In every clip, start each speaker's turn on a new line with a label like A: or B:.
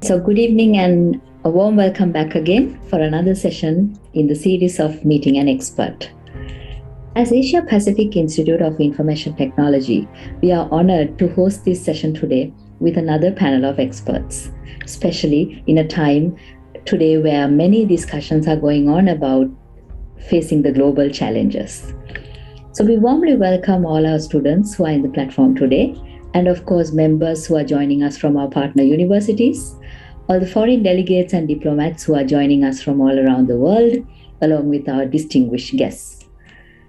A: So, good evening and a warm welcome back again for another session in the series of Meeting an Expert. As Asia Pacific Institute of Information Technology, we are honored to host this session today with another panel of experts, especially in a time today where many discussions are going on about facing the global challenges. So we warmly welcome all our students who are in the platform today, and of course, members who are joining us from our partner universities, all the foreign delegates and diplomats who are joining us from all around the world, along with our distinguished guests.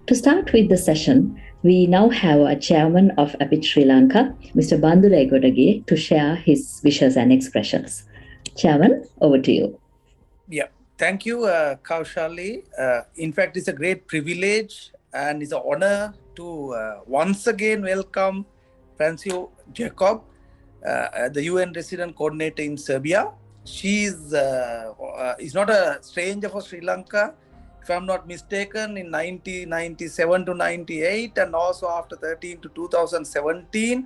A: To start with the session, we now have our chairman of APIT Sri Lanka, Mr. Bandula Egodage, to share his wishes and expressions. Chairman, over to you.
B: Yeah, thank you, Kaushali. In fact, it's a great privilege and it's an honor to once again welcome Francoise Jacob, the UN resident coordinator in Serbia. She is not a stranger for Sri Lanka. If I'm not mistaken, in 1997 to 98 and also after 13 to 2017,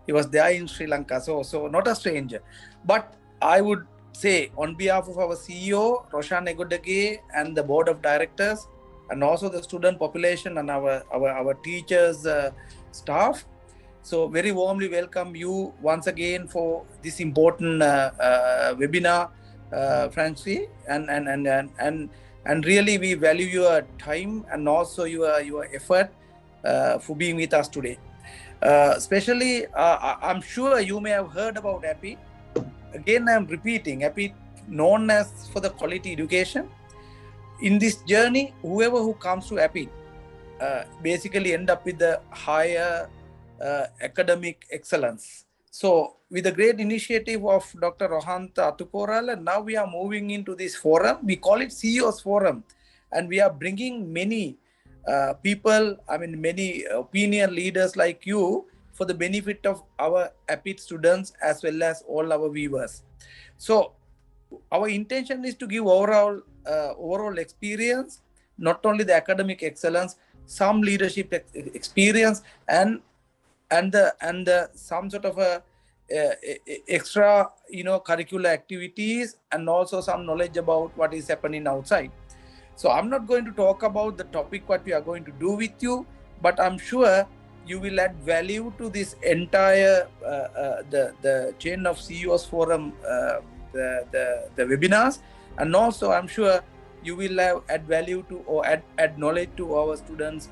B: he was there in Sri Lanka. So not a stranger. But I would say on behalf of our CEO, Roshan Egodage, and the board of directors, and also the student population and our teachers, staff. So very warmly welcome you once again for this important webinar, Francie, and really we value your time and also your effort for being with us today. Especially, I'm sure you may have heard about APIT. Again, I'm repeating, APIT known as for the quality education. In this journey, whoever who comes to APIT basically end up with the higher academic excellence. So with the great initiative of Dr. Rohanta Atukoral, and now we are moving into this forum. We call it CEO's Forum, and we are bringing many people, many opinion leaders like you for the benefit of our APIT students as well as all our viewers. So our intention is to give overall experience, not only the academic excellence, some leadership experience, and some sort of a extra curricular activities, and also some knowledge about what is happening outside. So I'm not going to talk about the topic what we are going to do with you, but I'm sure you will add value to this entire the chain of CEOs forum, the webinars, and also I'm sure you will add value to or add knowledge to our students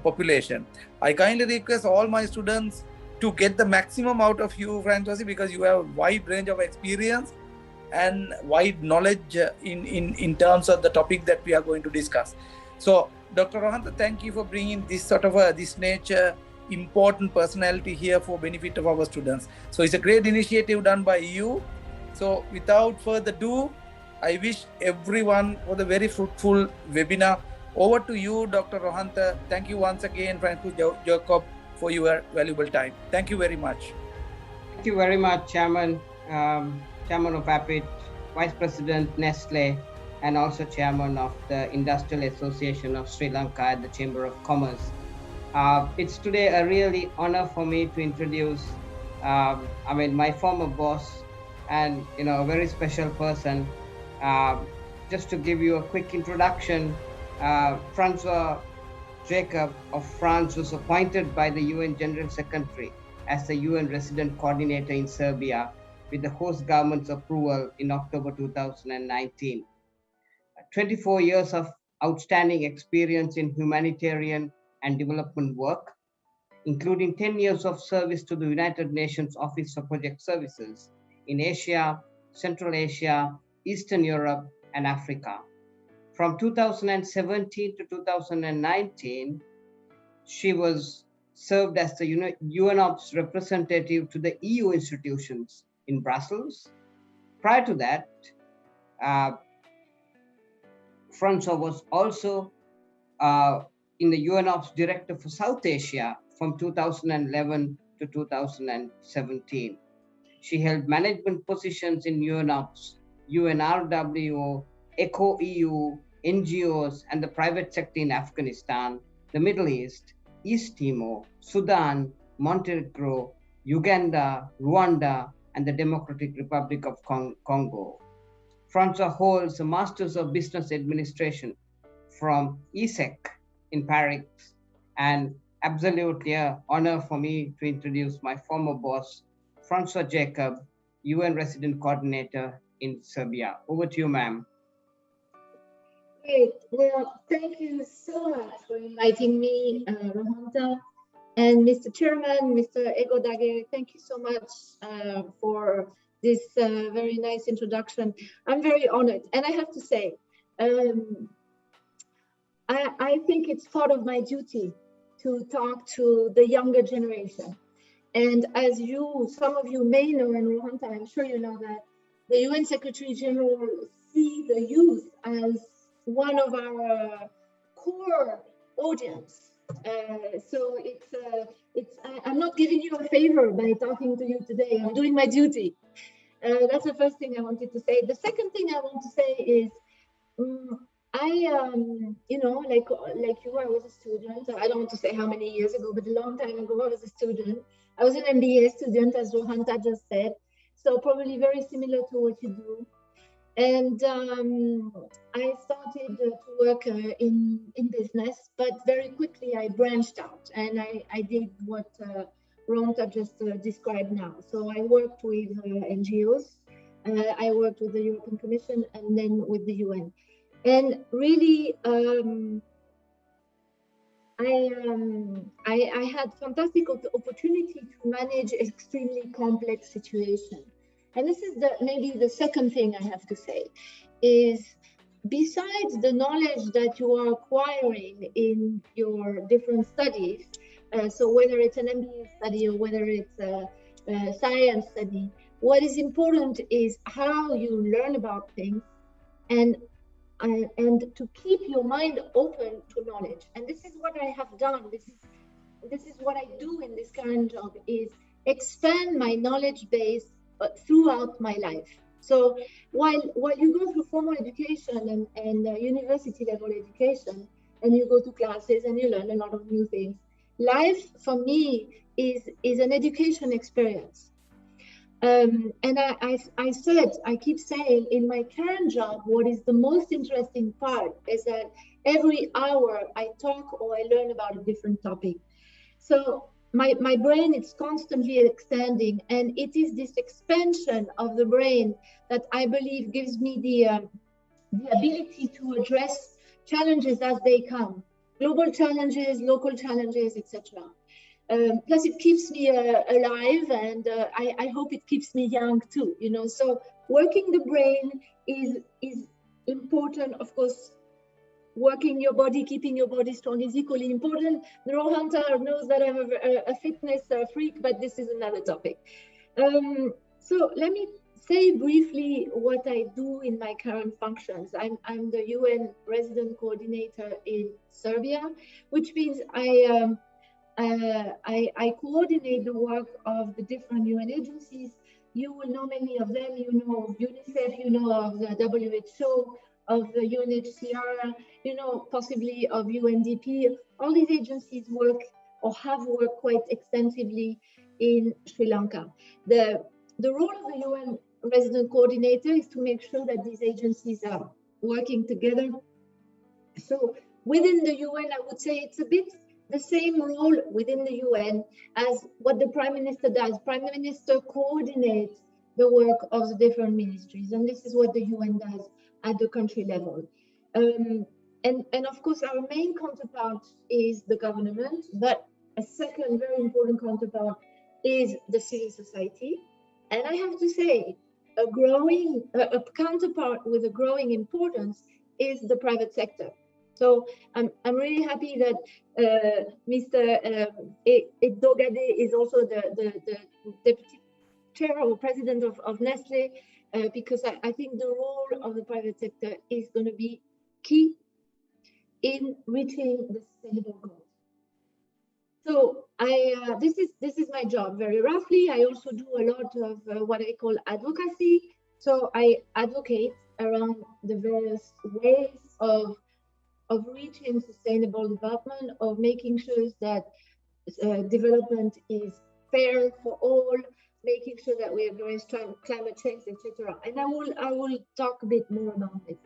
B: population. I kindly request all my students to get the maximum out of you, Francoise, because you have a wide range of experience and wide knowledge in terms of the topic that we are going to discuss. So, Dr. Rohanta, thank you for bringing this sort of this nature important personality here for benefit of our students. So it's a great initiative done by you. So without further ado, I wish everyone for the very fruitful webinar. Over to you, Dr. Rohanta. Thank you once again, Francoise Jacob, for your valuable time. Thank you very much.
C: Thank you very much, Chairman. Chairman of APIT, Vice President Nestle, and also Chairman of the Industrial Association of Sri Lanka at the Chamber of Commerce. It's today a really honor for me to introduce, my former boss and a very special person. Just to give you a quick introduction, Francoise Jacob of France was appointed by the UN General Secretary as the UN Resident Coordinator in Serbia with the host government's approval in October 2019. 24 years of outstanding experience in humanitarian and development work, including 10 years of service to the United Nations Office for Project Services in Asia, Central Asia, Eastern Europe, and Africa. From 2017 to 2019, she was served as the UNOPS representative to the EU institutions in Brussels. Prior to that, Francoise was also in the UNOPS Director for South Asia from 2011 to 2017. She held management positions in UNOPS, UNRWO, ECHO-EU, NGOs, and the private sector in Afghanistan, the Middle East, East Timor, Sudan, Montenegro, Uganda, Rwanda, and the Democratic Republic of Congo. Francois holds a Master's of Business Administration from ESSEC in Paris, and absolutely an honor for me to introduce my former boss, Francoise Jacob, UN Resident Coordinator in Serbia. Over to you, ma'am.
D: Great. Well, thank you so much for inviting me, Rohanta. And Mr. Chairman, Mr. Ego Dage, thank you so much for this very nice introduction. I'm very honored. And I have to say, I think it's part of my duty to talk to the younger generation. And as some of you may know, and Rohanta, I'm sure you know that, the UN Secretary General sees the youth as one of our core audience. So I'm not giving you a favor by talking to you today. I'm doing my duty. That's the first thing I wanted to say. The second thing I want to say is, like you, I was a student. I don't want to say how many years ago, but a long time ago, I was a student. I was an MBA student, as Rohanta just said. So probably very similar to what you do. And I started to work in business, but very quickly I branched out and I did what Rohanta just described now. So I worked with NGOs, I worked with the European Commission and then with the UN. And really, I had fantastic opportunity to manage extremely complex situations. And this is maybe the second thing I have to say is, besides the knowledge that you are acquiring in your different studies, so whether it's an MBA study or whether it's a science study, what is important is how you learn about things and to keep your mind open to knowledge. And this is what I have done. This is what I do in this current job, is expand my knowledge base throughout my life. So while you go through formal education and university level education, and you go to classes and you learn a lot of new things, life for me is an education experience. And I keep saying in my current job, what is the most interesting part is that every hour I talk or I learn about a different topic. So my brain is constantly extending, and it is this expansion of the brain that I believe gives me the ability to address challenges as they come, global challenges, local challenges, etc. Plus, it keeps me alive, and I hope it keeps me young too. So working the brain is important, of course. Working your body, keeping your body strong is equally important. Rohanta knows that I'm a fitness freak, but this is another topic. So let me say briefly what I do in my current functions. I'm the UN Resident Coordinator in Serbia, which means I coordinate the work of the different UN agencies. You will know many of them. You know of UNICEF, you know of the WHO, of the UNHCR, possibly of UNDP. All these agencies work or have worked quite extensively in Sri Lanka. The role of the UN Resident Coordinator is to make sure that these agencies are working together. So within the UN, I would say it's a bit the same role within the UN as what the Prime Minister does. Prime Minister coordinates the work of the different ministries, and this is what the UN does at the country level. And of course, our main counterpart is the government, but a second very important counterpart is the civil society. And I have to say, a counterpart with a growing importance is the private sector. So I'm really happy that Mr. Dogade is also the deputy chair or president of Nestle, because I think the role of the private sector is going to be key in reaching the sustainable goals. So this is my job very roughly. I also do a lot of what I call advocacy. So I advocate around the various ways of reaching sustainable development, of making sure that development is fair for all, making sure that we address climate change, etc. And I will talk a bit more about this.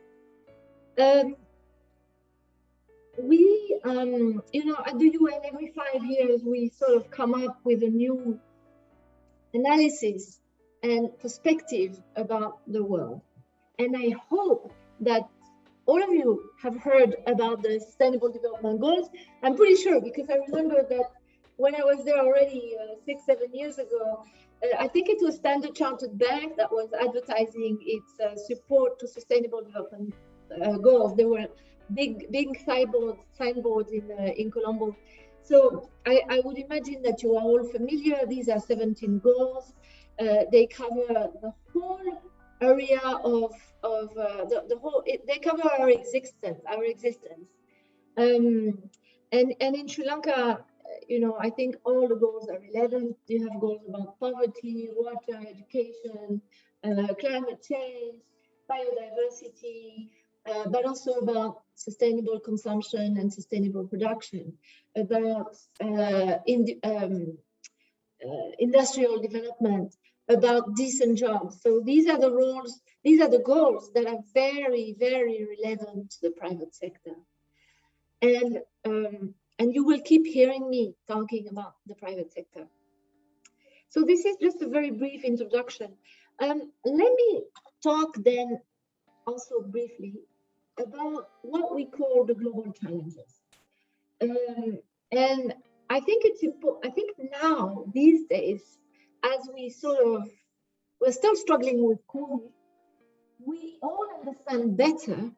D: We, at the UN, every 5 years, we sort of come up with a new analysis and perspective about the world. And I hope that all of you have heard about the Sustainable Development Goals. I'm pretty sure, because I remember that when I was there already 6-7 years ago, I think it was Standard Chartered Bank that was advertising its support to Sustainable Development Goals. There were big signboards in Colombo. So I would imagine that you are all familiar. These are 17 goals. They cover the whole area of the whole. They cover our existence. And in Sri Lanka, I think all the goals are relevant. You have goals about poverty, water, education, climate change, biodiversity, but also about sustainable consumption and sustainable production, about industrial development, about decent jobs. So these are the goals that are very, very relevant to the private sector. And you will keep hearing me talking about the private sector. So this is just a very brief introduction. Let me talk then also briefly about what we call the global challenges. And I think it's important. I think now, these days, as we're still struggling with COVID, we all understand better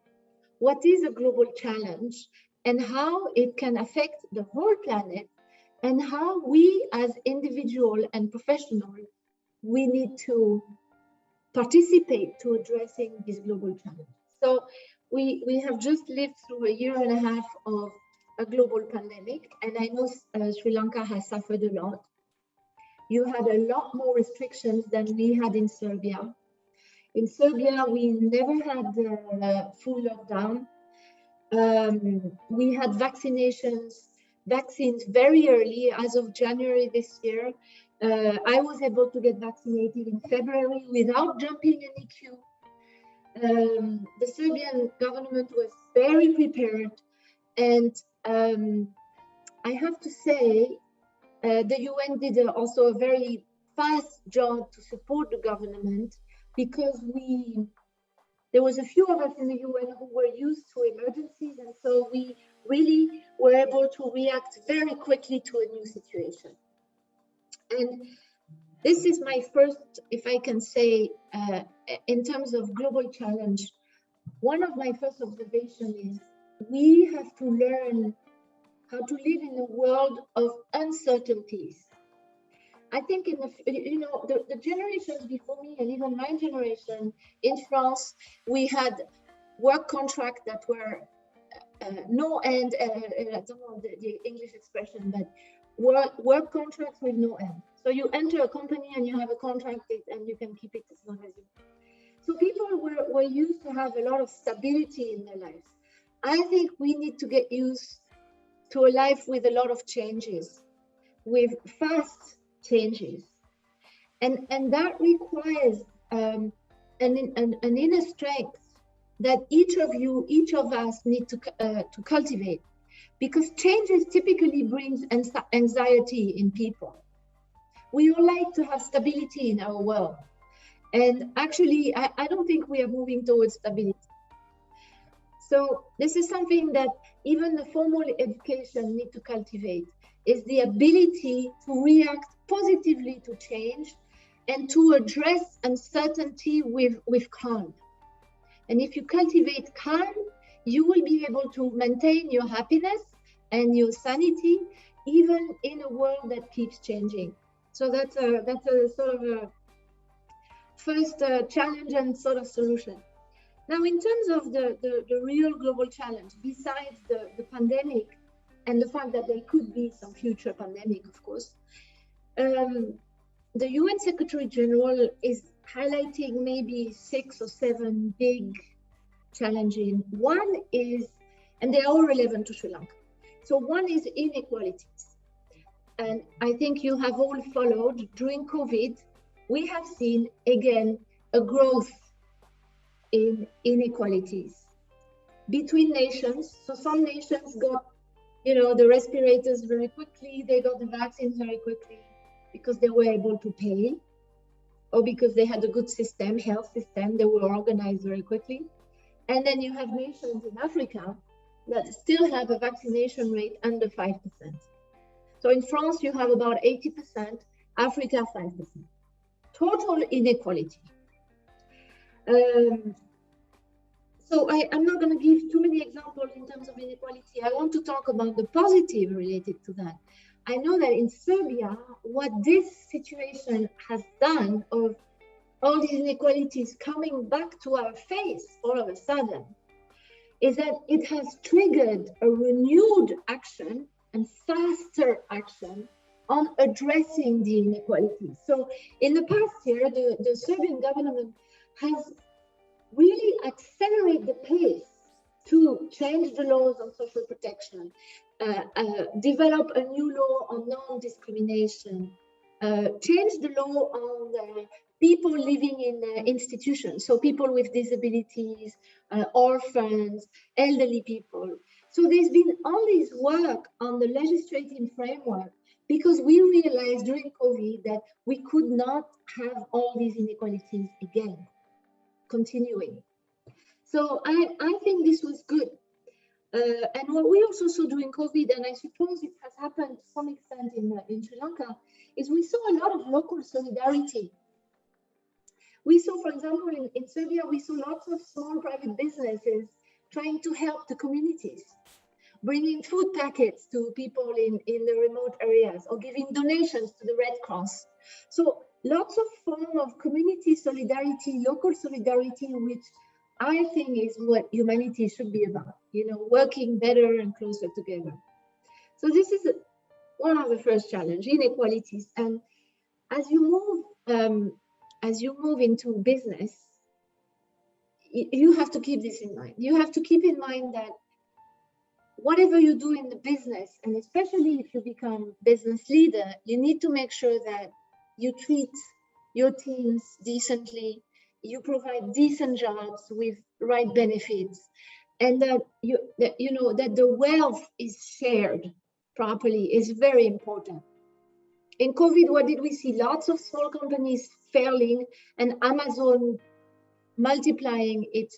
D: what is a global challenge and how it can affect the whole planet, and how we as individual and professional, we need to participate to addressing these global challenges. So we have just lived through a year and a half of a global pandemic, and I know Sri Lanka has suffered a lot. You had a lot more restrictions than we had in Serbia. In Serbia, we never had full lockdown. We had vaccines very early. As of January this year, I was able to get vaccinated in February without jumping any queue. The Serbian government was very prepared, and I have to say, the UN did also a very fast job to support the government, because there was a few of us in the UN who were used to emergencies, and so we really were able to react very quickly to a new situation. And this is my first, if I can say, in terms of global challenge, one of my first observations is we have to learn how to live in a world of uncertainties. I think the generations before me, and even my generation in France, we had work contracts that were no end. I don't know the English expression, but work contracts with no end. So you enter a company and you have a contract, and you can keep it as long as you. So people were used to have a lot of stability in their lives. I think we need to get used to a life with a lot of changes, with fast changes, and that requires an inner strength that each of us need to cultivate, because changes typically brings anxiety in people. We all like to have stability in our world, and actually I don't think we are moving towards stability. So this is something that even the formal education need to cultivate, is the ability to react positively to change and to address uncertainty with calm. And if you cultivate calm, you will be able to maintain your happiness and your sanity, even in a world that keeps changing. So that's a sort of a first challenge and sort of solution. Now, in terms of the real global challenge, besides the pandemic and the fact that there could be some future pandemic, of course, the UN Secretary General is highlighting maybe 6 or 7 big challenges. One is, and they're all relevant to Sri Lanka. So one is inequalities. And I think you have all followed during COVID, we have seen again a growth in inequalities between nations. So some nations got, the respirators very quickly, they got the vaccines very quickly because they were able to pay, or because they had a good system, health system, they were organized very quickly. And then you have nations in Africa that still have a vaccination rate under 5%. So in France, you have about 80%, Africa 5%. Total inequality. So I'm not going to give too many examples in terms of inequality. I want to talk about the positive related to that. I know that in Serbia, what this situation has done of all these inequalities coming back to our face all of a sudden is that it has triggered a renewed action and faster action on addressing the inequalities. So in the past year, the Serbian government has really accelerated the pace to change the laws on social protection, develop a new law on non-discrimination, change the law on people living in institutions, so people with disabilities, orphans, elderly people. So there's been all this work on the legislative framework because we realized during COVID that we could not have all these inequalities again continuing. So I think this was good. And what we also saw during COVID, and I suppose it has happened to some extent in Sri Lanka, is we saw a lot of local solidarity. We saw, for example, in Serbia, we saw lots of small private businesses trying to help the communities, bringing food packets to people in the remote areas, or giving donations to the Red Cross. So lots of form of community solidarity, local solidarity, which I think is what humanity should be about, working better and closer together. So this is one of the first challenges, inequalities. And as you move into business, you have to keep this in mind. You have to keep in mind that whatever you do in the business, and especially if you become business leader, you need to make sure that you treat your teams decently, you provide decent jobs with right benefits, and that that the wealth is shared properly is very important. In COVID, what did we see? Lots of small companies failing, and Amazon multiplying its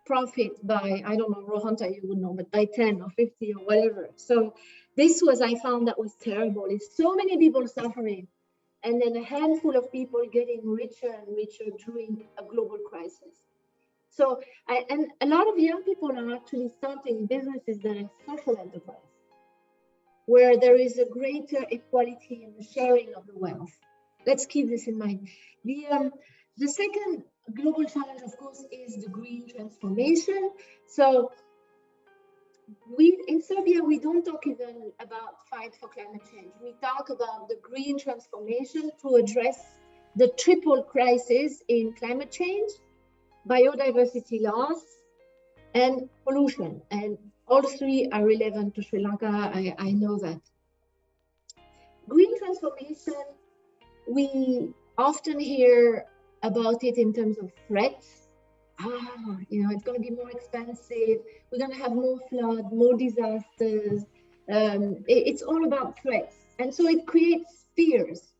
D: profit by, I don't know, Rohanta, you would know, but by 10 or 50 or whatever. So this was, I found that was terrible. It's so many people suffering, and then a handful of people getting richer and richer during a global crisis. So, and a lot of young people are actually starting businesses that are social enterprise, where there is a greater equality in the sharing of the wealth. Let's keep this in mind. The second global challenge, of course, is the green transformation. So in Serbia, we don't talk even about fight for climate change. We talk about the green transformation to address the triple crisis in climate change, biodiversity loss, and pollution. And all three are relevant to Sri Lanka, I know that. Green transformation, we often hear about it in terms of threats. It's going to be more expensive. We're going to have more flood, more disasters. It's all about threats. And so it creates fears.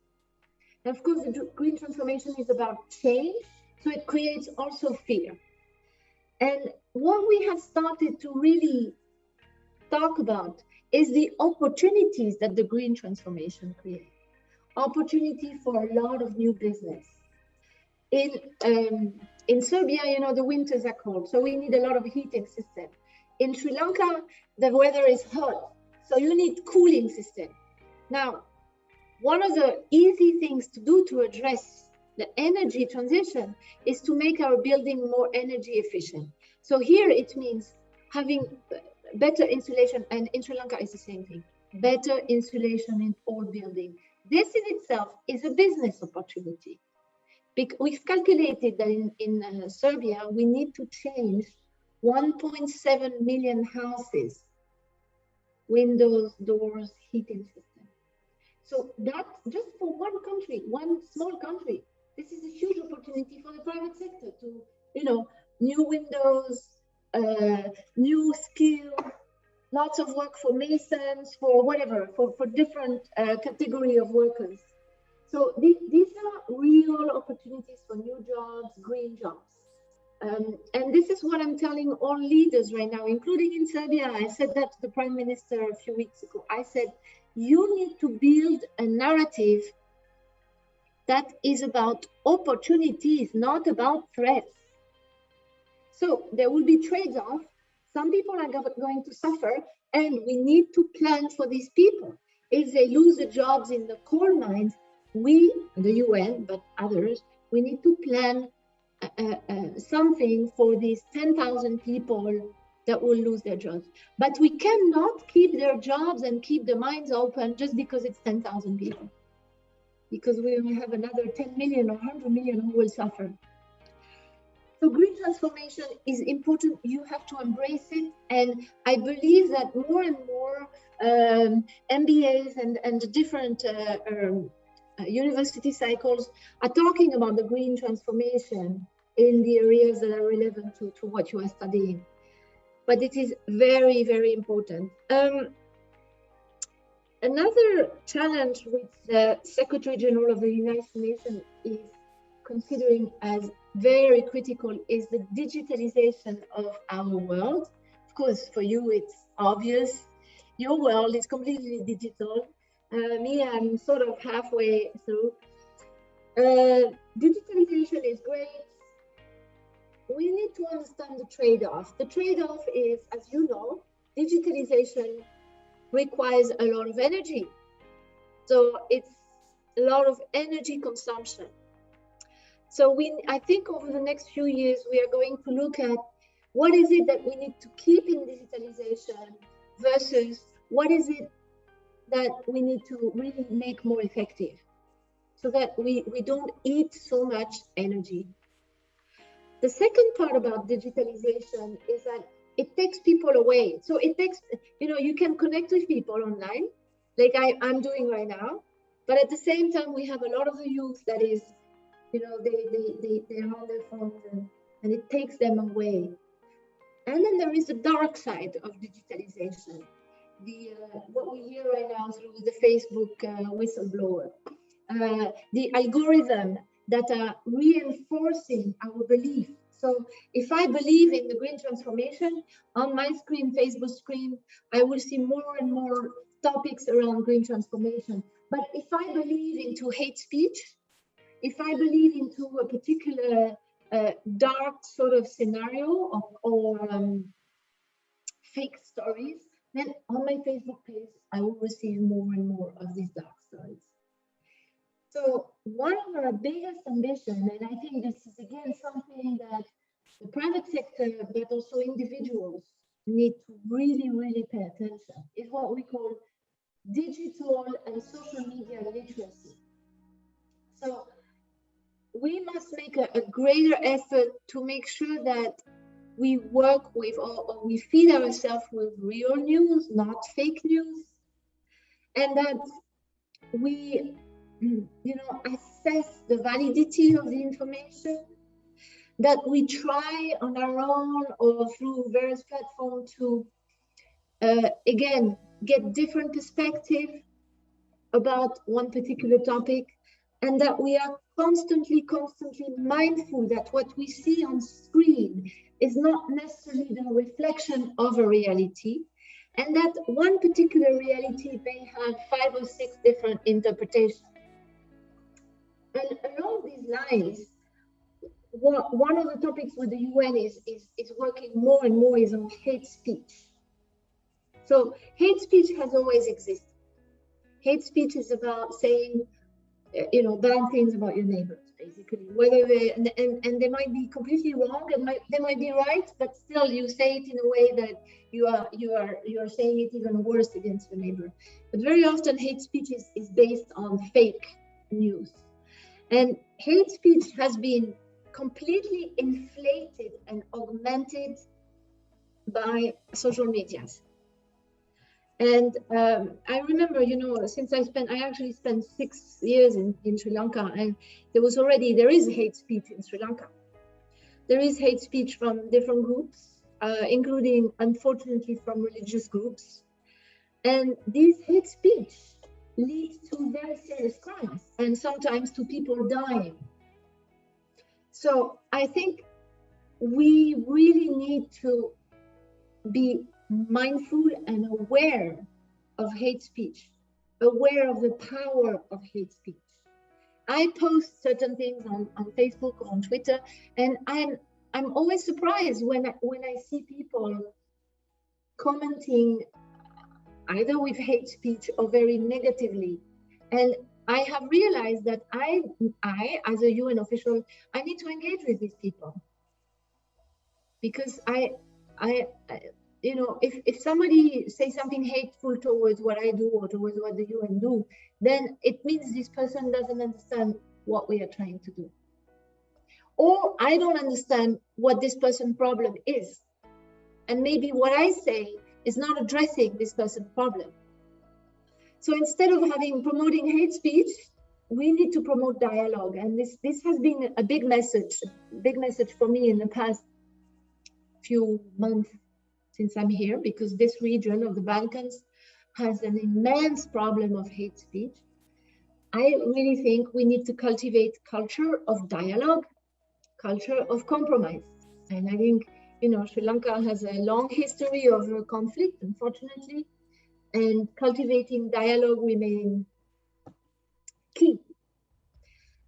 D: And of course, the green transformation is about change. So it creates also fear. And what we have started to really talk about is the opportunities that the green transformation creates. Opportunity for a lot of new business. In Serbia, the winters are cold, so we need a lot of heating system. In Sri Lanka, the weather is hot, so you need cooling system. Now, one of the easy things to do to address the energy transition is to make our building more energy efficient. So here it means having better insulation, and in Sri Lanka it's the same thing, better insulation in all buildings. This in itself is a business opportunity. We've calculated that in Serbia, we need to change 1.7 million houses, windows, doors, heating system. So that's just for one country, one small country. this is a huge opportunity for the private sector to, new windows, new skill, lots of work for masons, for whatever, for different category of workers. So these are real opportunities for new jobs, green jobs. And this is what I'm telling all leaders right now, including in Serbia. I said that to the Prime Minister a few weeks ago. I said, you need to build a narrative that is about opportunities, not about threats. So there will be trade-off. Some people are going to suffer, and we need to plan for these people. If they lose the jobs in the coal mines, we, the UN, but others, we need to plan something for these 10,000 people that will lose their jobs. But we cannot keep their jobs and keep the mines open just because it's 10,000 people. Because we will have another 10 million or 100 million who will suffer. So green transformation is important. You have to embrace it. And I believe that more and more MBAs and the different university cycles are talking about the green transformation in the areas that are relevant to what you are studying. But it is very, very important. Another challenge which the Secretary General of the United Nations is considering as very critical is the digitalization of our world. Of course, for you, it's obvious. Your world is completely digital. Me, I'm sort of halfway through. Digitalization is great. We need to understand the trade-off. The trade-off is, as you know, digitalization requires a lot of energy. So it's a lot of energy consumption. So I think over the next few years, we are going to look at what is it that we need to keep in digitalization versus what is it that we need to really make more effective so that we don't eat so much energy. The second part about digitalization is that it takes people away. So it takes, you can connect with people online, like I'm doing right now, but at the same time, we have a lot of the youth that is, they're on their phones and it takes them away. And then there is the dark side of digitalization. What we hear right now through the Facebook whistleblower, the algorithm that are reinforcing our belief. So if I believe in the green transformation, on my screen, Facebook screen, I will see more and more topics around green transformation. But if I believe into hate speech, if I believe into a particular dark sort of scenario or fake stories, then on my Facebook page, I will receive more and more of these dark stories. So one of our biggest ambitions, and I think this is again something that the private sector, but also individuals need to really, really pay attention, is what we call digital and social media literacy. So we must make a greater effort to make sure that we work with or we feed ourselves with real news, not fake news, and that we assess the validity of the information, that we try on our own or through various platforms to, again, get different perspective about one particular topic, and that we are constantly mindful that what we see on screen is not necessarily the reflection of a reality, and that one particular reality may have 5 or 6 different interpretations. And along these lines, one of the topics with the UN is working more and more is on hate speech. So hate speech has always existed. Hate speech is about saying, bad things about your neighbors, basically. Whether and they might be completely wrong, and they might be right, but still you say it in a way that you are saying it even worse against your neighbor. But very often hate speech is based on fake news, and hate speech has been completely inflated and augmented by social medias. And I remember, you know, since I actually spent 6 years in Sri Lanka, and there is hate speech in Sri Lanka. There is hate speech from different groups, including, unfortunately, from religious groups. And this hate speech leads to very serious crimes and sometimes to people dying. So I think we really need to be mindful and aware of hate speech, aware of the power of hate speech. I post certain things on Facebook or on Twitter, and I'm always surprised when I see people commenting either with hate speech or very negatively. And I have realized that I as a UN official, I need to engage with these people, because I you know, if somebody says something hateful towards what I do or towards what the UN do, then it means this person doesn't understand what we are trying to do. Or I don't understand what this person's problem is. And maybe what I say is not addressing this person's problem. So instead of promoting hate speech, we need to promote dialogue. And this has been a big message for me in the past few months since I'm here, because this region of the Balkans has an immense problem of hate speech. I really think we need to cultivate culture of dialogue, culture of compromise. And I think, you know, Sri Lanka has a long history of conflict, unfortunately, and cultivating dialogue remains key.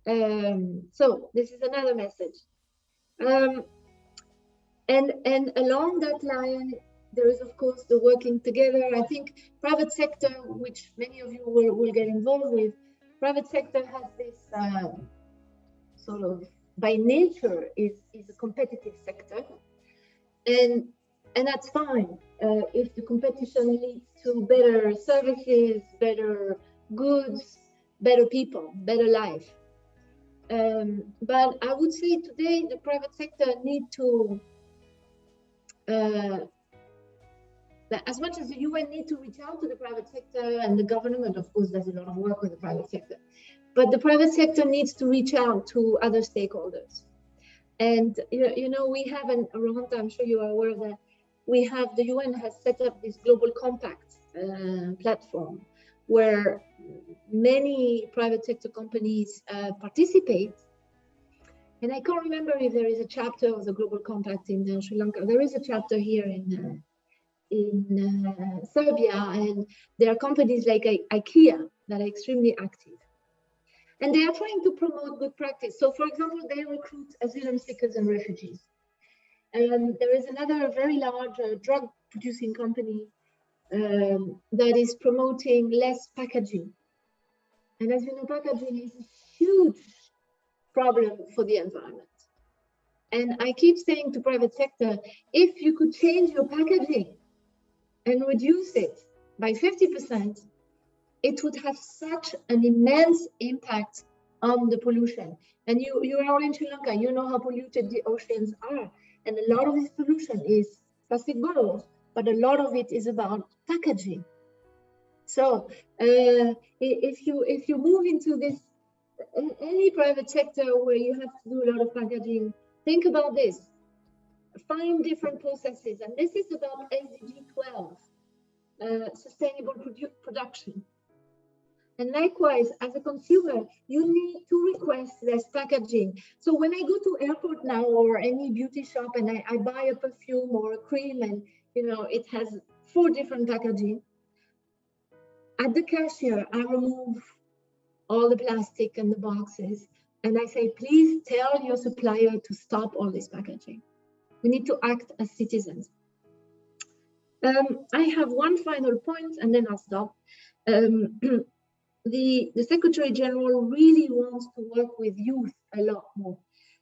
D: So this is another message. And along that line, there is, of course, the working together. I think private sector, which many of you will get involved with, private sector has this sort of, by nature, is a competitive sector. And that's fine if the competition leads to better services, better goods, better people, better life. But I would say today the private sector need to, as much as the UN need to reach out to the private sector, and the government, of course, does a lot of work with the private sector, but the private sector needs to reach out to other stakeholders. And you know, we have around, I'm sure you are aware of that, the UN has set up this global compact platform where many private sector companies participate. And I can't remember if there is a chapter of the global compact in Sri Lanka. There is a chapter here in Serbia, and there are companies like IKEA that are extremely active. And they are trying to promote good practice. So, for example, they recruit asylum seekers and refugees. And there is another very large drug producing company that is promoting less packaging. And as you know, packaging is a huge problem for the environment. And I keep saying to private sector, if you could change your packaging and reduce it by 50%, it would have such an immense impact on the pollution. And you are in Sri Lanka, you know how polluted the oceans are. And a lot of this pollution is plastic bottles, but a lot of it is about packaging. So if you move into this, any private sector where you have to do a lot of packaging, think about this. Find different processes. And this is about SDG 12, sustainable production. And likewise, as a consumer, you need to request less packaging. So when I go to airport now or any beauty shop and I buy a perfume or a cream, and you know it has 4 different packaging, at the cashier, I remove all the plastic and the boxes, and I say, please tell your supplier to stop all this packaging. We need to act as citizens. I have one final point, and then I'll stop. The Secretary General really wants to work with youth a lot more.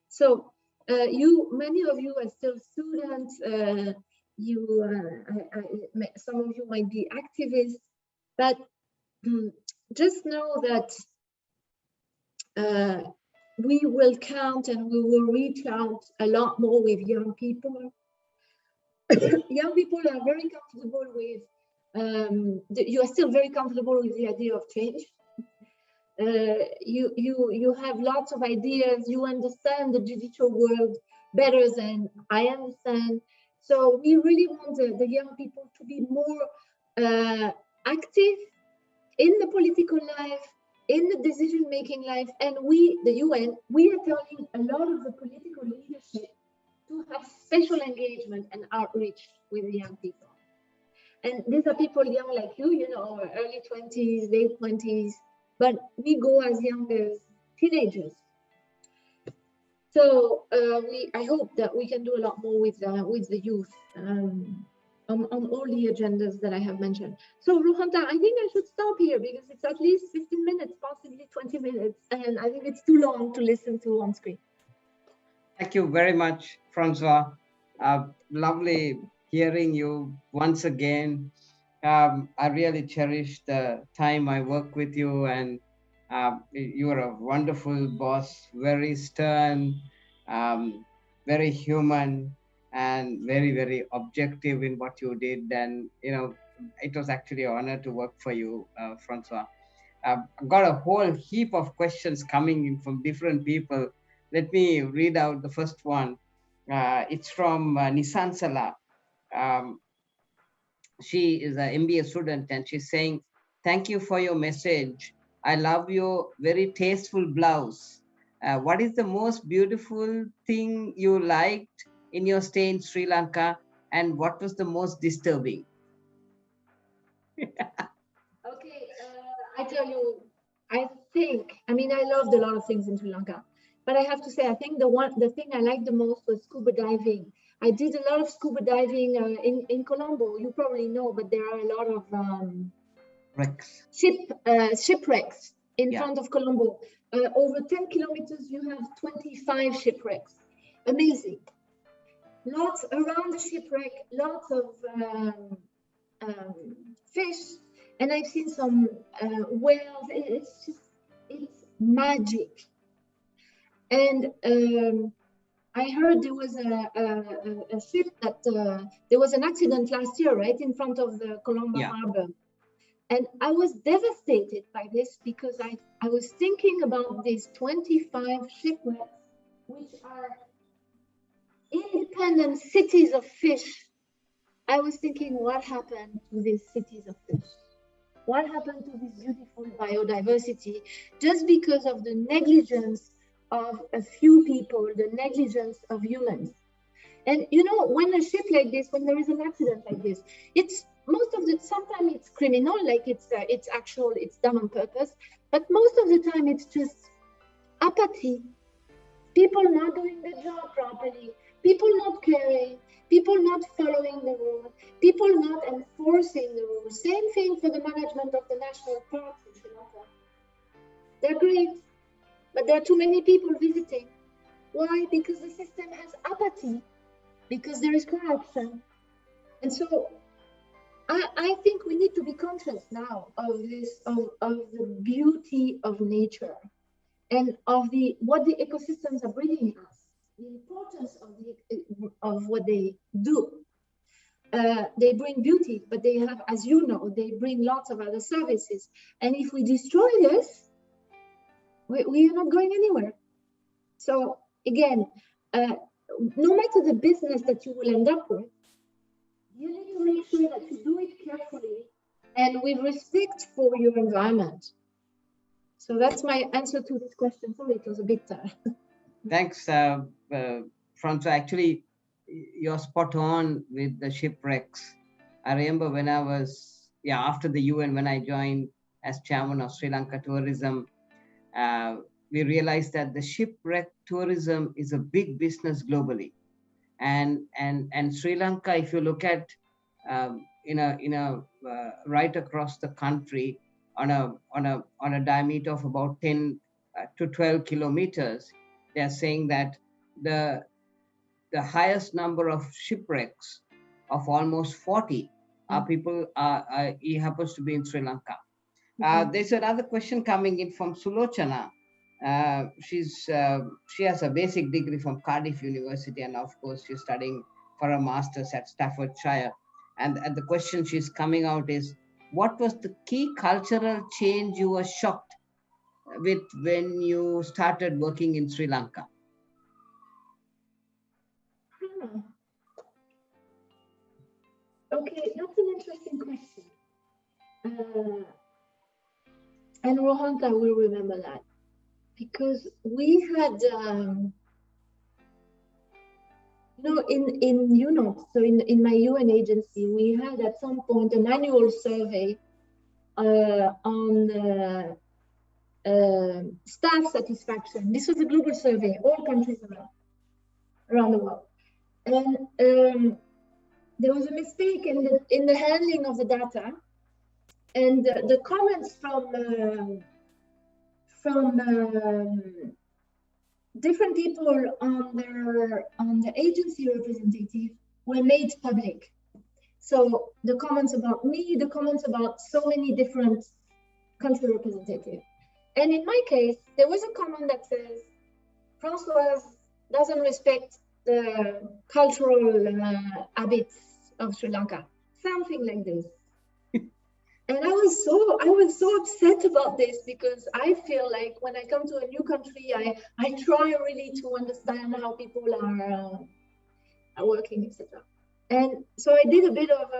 D: So many of you are still students. Some of you might be activists, but just know that we will count and we will reach out a lot more with young people. Young people are very comfortable with you are still very comfortable with the idea of change. You have lots of ideas. You understand the digital world better than I understand. So we really want the young people to be more active in the political life, in the decision-making life. And we, the UN, we are telling a lot of the political leadership to have special engagement and outreach with the young people. And these are people young like you know, early 20s, late 20s, but we go as young as teenagers. So I hope that we can do a lot more with the youth on all the agendas that I have mentioned. So Rohanta, I think I should stop here because it's at least 15 minutes, possibly 20 minutes, and I think it's too long to listen to on screen.
C: Thank you very much, Francois. Lovely hearing you once again. I really cherish the time I work with you, and you are a wonderful boss, very stern, very human, and very, very objective in what you did. And, it was actually an honor to work for you, Francois. I've got a whole heap of questions coming in from different people. Let me read out the first one. It's from Nissan Salah. She is an MBA student, and she's saying, "Thank you for your message. I love your very tasteful blouse. What is the most beautiful thing you liked in your stay in Sri Lanka, and what was the most disturbing?"
D: Okay, I tell you, I loved a lot of things in Sri Lanka, but I have to say, I think the thing I liked the most was scuba diving. I did a lot of scuba diving in Colombo. You probably know, but there are a lot of shipwrecks in front of Colombo. Over 10 kilometers, you have 25 shipwrecks. Amazing. Lots around the shipwreck, lots of fish, and I've seen some whales. It's magic. And I heard there was a ship that there was an accident last year, right, in front of the Colombo harbor. And I was devastated by this because I was thinking about these 25 shipwrecks, which are independent cities of fish. I was thinking, what happened to these cities of fish? What happened to this beautiful biodiversity just because of the negligence of a few people, the negligence of humans? And when a ship like this, when there is an accident like this, sometimes it's criminal, like it's done on purpose, but most of the time it's just apathy, people not doing the job properly, people not caring, people not following the rules, people not enforcing the rules. Same thing for the management of the national parks in Sri Lanka. They're great, but there are too many people visiting. Why? Because the system has apathy, because there is corruption. And so I think we need to be conscious now of this, of the beauty of nature and of what the ecosystems are bringing us, the importance of what they do. They bring beauty, but they have, as you know, they bring lots of other services. And if we destroy this, we are not going anywhere. So again, no matter the business that you will end up with, you need to make sure that you do it carefully and with respect for your environment. So that's my answer to this question. Sorry, it was a bit...
C: Thanks, Francois. Actually, you're spot on with the shipwrecks. I remember when I was, after the UN, when I joined as chairman of Sri Lanka Tourism, we realized that the shipwreck tourism is a big business globally. And Sri Lanka, if you look at right across the country on a diameter of about 10 to 12 kilometers, they are saying that the highest number of shipwrecks of almost 40 he happens to be in Sri Lanka. There's another question coming in from Sulochana. She has a basic degree from Cardiff University, and of course she's studying for a master's at Staffordshire. And the question she's coming out is, what was the key cultural change you were shocked with when you started working in Sri Lanka?
D: Okay, that's an interesting question. And Rohanka will remember that, because we had, in UNOP, so in my UN agency, we had at some point an annual survey on staff satisfaction. This was a global survey, all countries around the world. And there was a mistake in the handling of the data, and the comments from different people on the agency representative were made public. So the comments about me, the comments about so many different country representatives. And in my case, there was a comment that says, Francoise doesn't respect the cultural habits of Sri Lanka, something like this. And I was so upset about this, because I feel like when I come to a new country, I try really to understand how people are working, etc. And so I did a bit of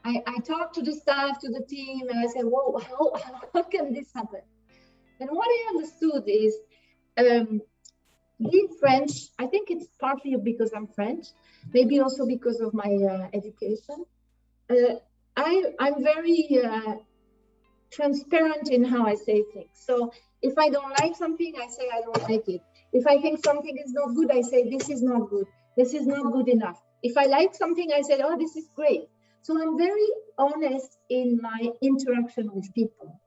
D: I talked to the staff, to the team, and I said, whoa, how can this happen? And what I understood is, being French, I think it's partly because I'm French, maybe also because of my education. I'm very transparent in how I say things. So if I don't like something, I say I don't like it. If I think something is not good, I say this is not good. This is not good enough. If I like something, I say, oh, this is great. So I'm very honest in my interaction with people.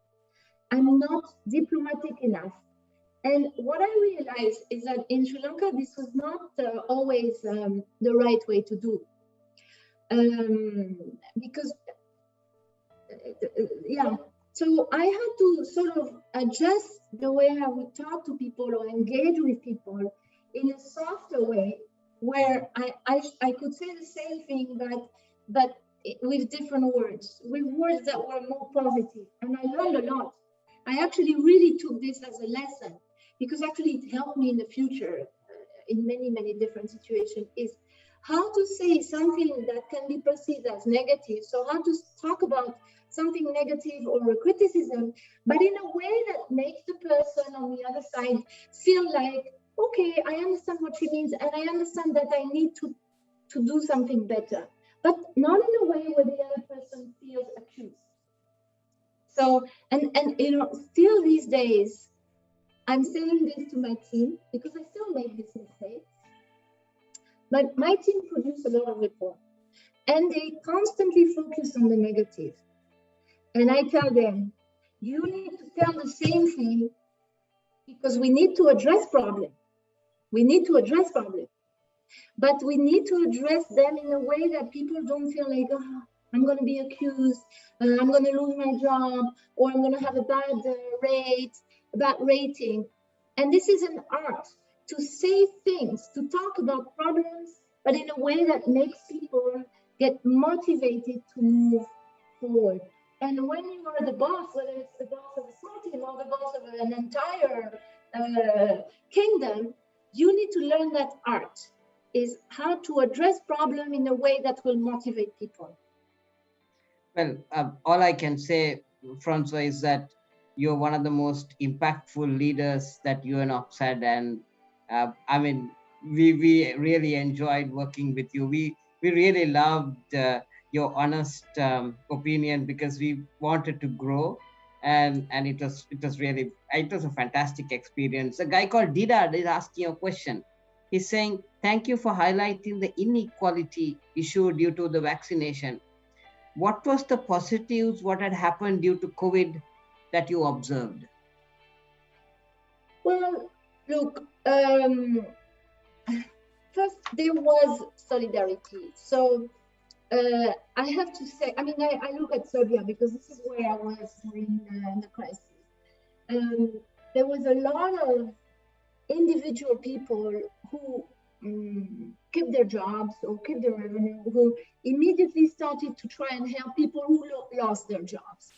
D: I'm not diplomatic enough. And what I realized is that in Sri Lanka, this was not always the right way to do. Because, so I had to sort of adjust the way I would talk to people or engage with people in a softer way, where I could say the same thing, but with different words, with words that were more positive. And I learned a lot. I actually really took this as a lesson, because actually it helped me in the future in many, many different situations, is how to say something that can be perceived as negative. So how to talk about something negative or a criticism, but in a way that makes the person on the other side feel like, okay, I understand what she means, and I understand that I need to do something better, but not in a way where the other person feels accused. So, and still these days, I'm saying this to my team, because I still make this mistake. But my team produce a lot of reports, and they constantly focus on the negative. And I tell them, you need to tell the same thing, because we need to address problems. We need to address problems. But we need to address them in a way that people don't feel like, oh, I'm going to be accused, I'm going to lose my job, or I'm going to have a bad rating. And this is an art, to say things, to talk about problems, but in a way that makes people get motivated to move forward. And when you are the boss, whether it's the boss of a small team or the boss of an entire kingdom, you need to learn that art, is how to address problem in a way that will motivate people.
C: Well, all I can say, Francois, is that you're one of the most impactful leaders that UNOPS had, and I mean, we really enjoyed working with you. We really loved your honest opinion, because we wanted to grow, and it was a fantastic experience. A guy called Didad is asking a question. He's saying, thank you for highlighting the inequality issue due to the vaccination. What was the positives, what had happened due to COVID that you observed?
D: Well, look, first there was solidarity. So I have to say, I mean, I look at Serbia because this is where I was during the crisis. There was a lot of individual people who kept their jobs or kept their revenue, who immediately started to try and help people who lost their jobs,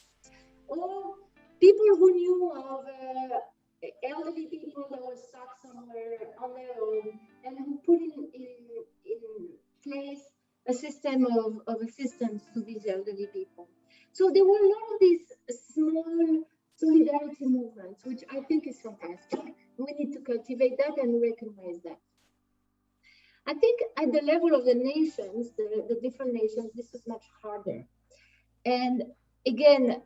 D: or people who knew of elderly people that were stuck somewhere on their own, and who put in place a system of assistance to these elderly people. So there were a lot of these small solidarity movements, which I think is fantastic. We need to cultivate that and recognize that. I think at the level of the nations, the different nations, this is much harder. And again,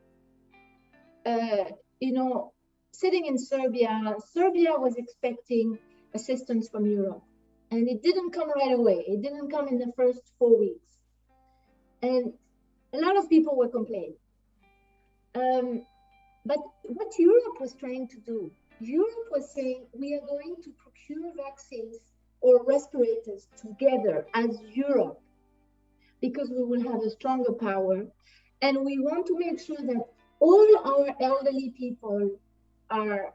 D: sitting in Serbia, Serbia was expecting assistance from Europe. And it didn't come right away. It didn't come in the first 4 weeks. And a lot of people were complaining. But what Europe was trying to do, Europe was saying, we are going to procure vaccines or respirators together as Europe, because we will have a stronger power. And we want to make sure that all our elderly people are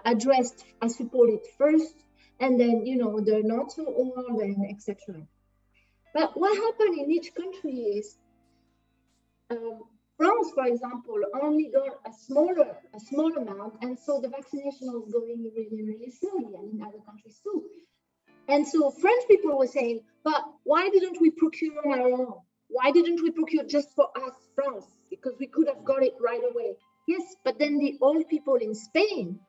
D: addressed, are supported first, and then, they're not so old and etc. But what happened in each country is, France, for example, only got a small amount, and so the vaccination was going really, really slowly, and in other countries too. And so French people were saying, but why didn't we procure on our own? Why didn't we procure just for us, France? Because we could have got it right away. Yes, but then the old people in Spain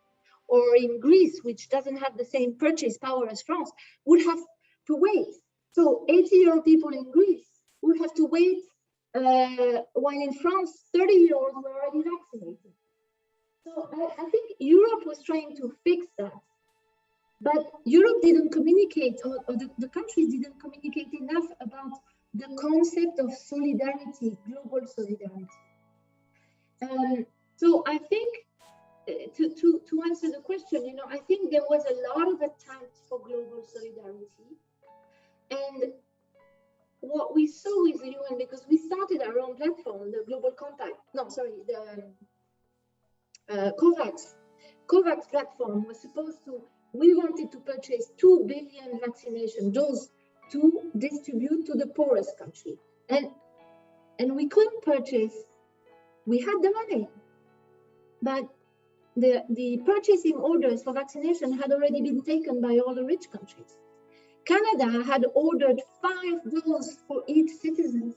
D: or in Greece, which doesn't have the same purchase power as France, would have to wait. So 80-year-old people in Greece would have to wait, while in France, 30-year-olds were already vaccinated. So I think Europe was trying to fix that. But Europe didn't communicate, or the countries didn't communicate enough about the concept of solidarity, global solidarity. So I think, to answer the question, I think there was a lot of attempts for global solidarity. And what we saw with the UN, because we started our own platform, the Global Compact, the COVAX platform was supposed to, we wanted to purchase 2 billion vaccination doses to distribute to the poorest country. And we couldn't purchase, we had the money, but the purchasing orders for vaccination had already been taken by all the rich countries. Canada had ordered 5 doses for each citizen.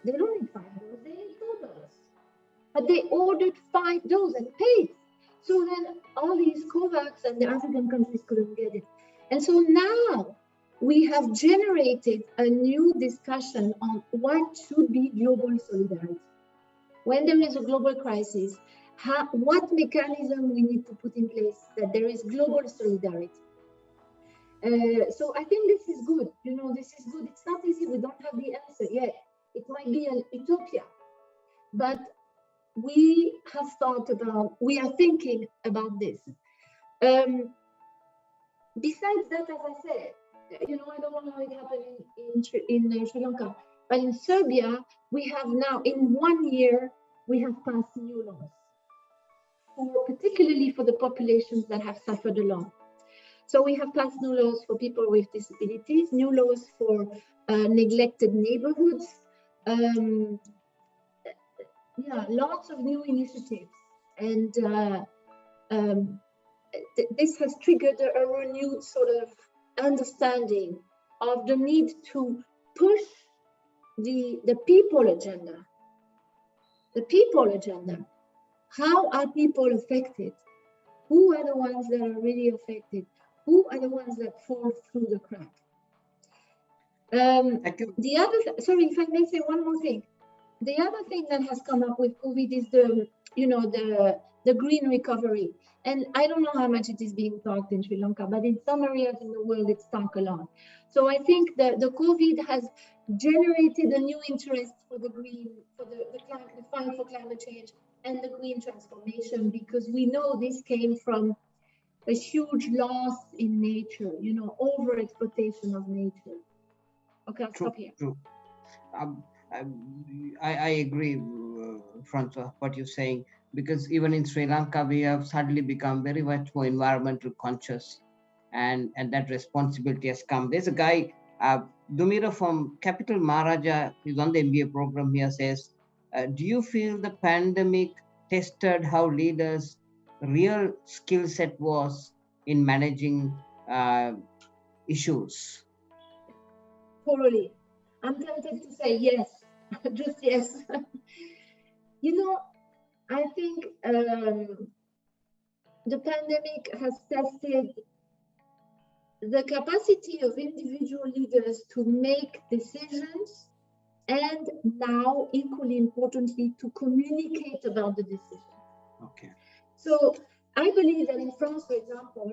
D: They don't need 5 doses, they need 4 doses. But they ordered 5 doses and paid. So then all these COVAX and the African countries couldn't get it. And so now we have generated a new discussion on what should be global solidarity. When there is a global crisis, what mechanism we need to put in place that there is global solidarity. So I think this is good. This is good. It's not easy. We don't have the answer yet. It might be an utopia, but we are thinking about this. Besides that, as I said, I don't know how it happened in Sri Lanka, but in Serbia, we have now, in 1 year, we have passed new laws, particularly for the populations that have suffered a lot. So we have passed new laws for people with disabilities, new laws for neglected neighborhoods, lots of new initiatives. And this has triggered a renewed sort of understanding of the need to push the people agenda. The people agenda. How are people affected? Who are the ones that are really affected? Who are the ones that fall through the crack? The other, sorry, if I may say one more thing. The other thing that has come up with COVID is the green recovery. And I don't know how much it is being talked in Sri Lanka, but in some areas in the world, it's talked a lot. So I think that the COVID has generated a new interest for the green, for the fight for climate change and the green transformation, because we know this came from a huge loss in nature, over exploitation of nature. Okay, I'll stop here.
C: True. I agree, Francois, what you're saying, because even in Sri Lanka, we have suddenly become very much more environmental conscious. and that responsibility has come. There's a guy, Dumira from Capital Maharaja, he's on the MBA program here, says, do you feel the pandemic tested how leaders' real skill set was in managing issues?
D: Totally. I'm tempted to say yes, just yes. You know, I think the pandemic has tested the capacity of individual leaders to make decisions, and now, equally importantly, to communicate about the decision.
C: Okay.
D: So I believe that in France, for example,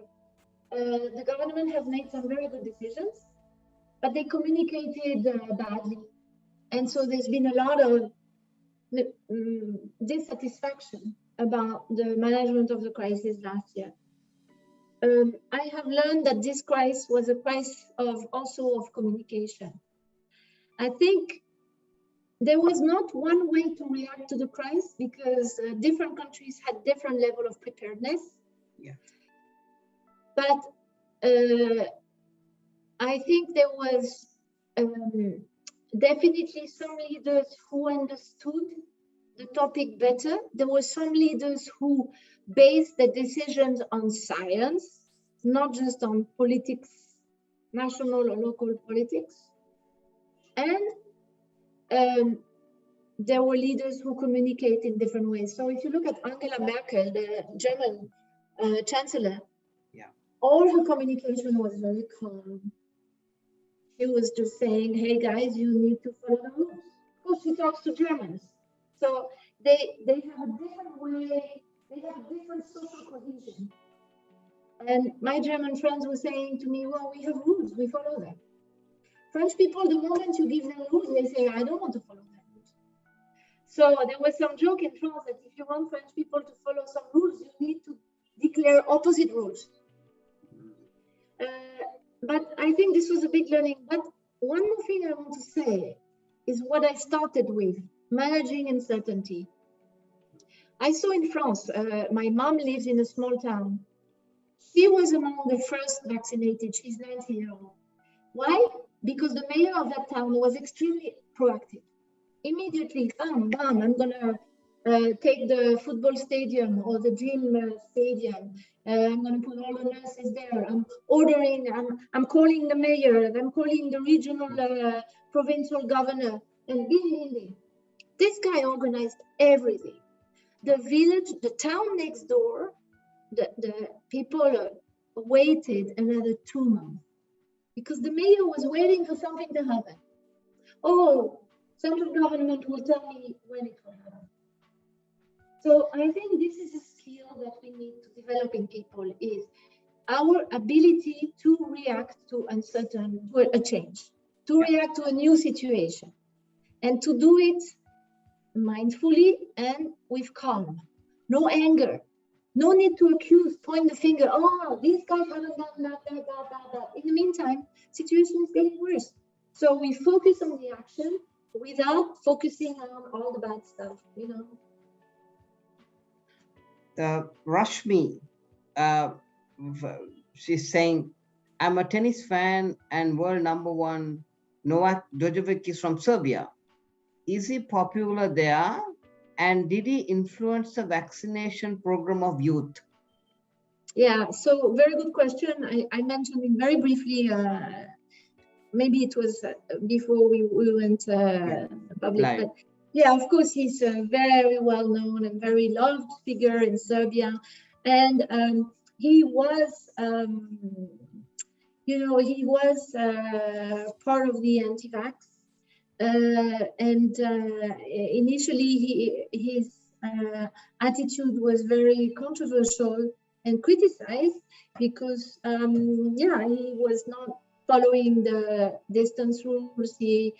D: the government has made some very good decisions, but they communicated badly. And so there's been a lot of dissatisfaction about the management of the crisis last year. I have learned that this crisis was a crisis of communication. I think there was not one way to react to the crisis because different countries had different level of preparedness.
C: Yeah.
D: But I think there was definitely some leaders who understood the topic better. There were some leaders who based the decisions on science, not just on politics, national or local politics. And there were leaders who communicate in different ways. So if you look at Angela Merkel, the German chancellor, all her communication was very calm. She was just saying, hey guys, you need to follow the rules. Of course, she talks to Germans. So they have a different way, they have a different social cohesion. And my German friends were saying to me, well, we have rules, we follow them. French people, the moment you give them rules, they say, I don't want to follow that rules. So there was some joke in France that if you want French people to follow some rules, you need to declare opposite rules. But I think this was a big learning. But one more thing I want to say is what I started with, managing uncertainty. I saw in France, my mom lives in a small town. She was among the first vaccinated. She's 90 years old. Why? Because the mayor of that town was extremely proactive. Immediately, bam, bam, I'm going to take the football stadium or the gym stadium. I'm going to put all the nurses there. I'm ordering, I'm calling the mayor, I'm calling the regional provincial governor, and bing. This guy organized everything. The village, the town next door, the people waited another 2 months because the mayor was waiting for something to happen. Oh, central government will tell me when it will happen. So I think this is a skill that we need to develop in people, is our ability to react to a change, to react to a new situation, and to do it mindfully and with calm. No anger, no need to accuse, point the finger, oh, these guys haven't done that. In the meantime, situation is getting worse. So we focus on the action without focusing on all the bad stuff, you know.
C: Rashmi, she's saying, I'm a tennis fan and world #1 Novak Djokovic is from Serbia. Is he popular there? And did he influence the vaccination program of youth?
D: Yeah, so very good question. I mentioned it very briefly. Maybe it was before we went public.
C: Live.
D: But yeah, of course, he's a very well-known and very loved figure in Serbia. And he was, he was part of the anti-vax. Initially, his attitude was very controversial and criticized because, he was not following the distance rules. There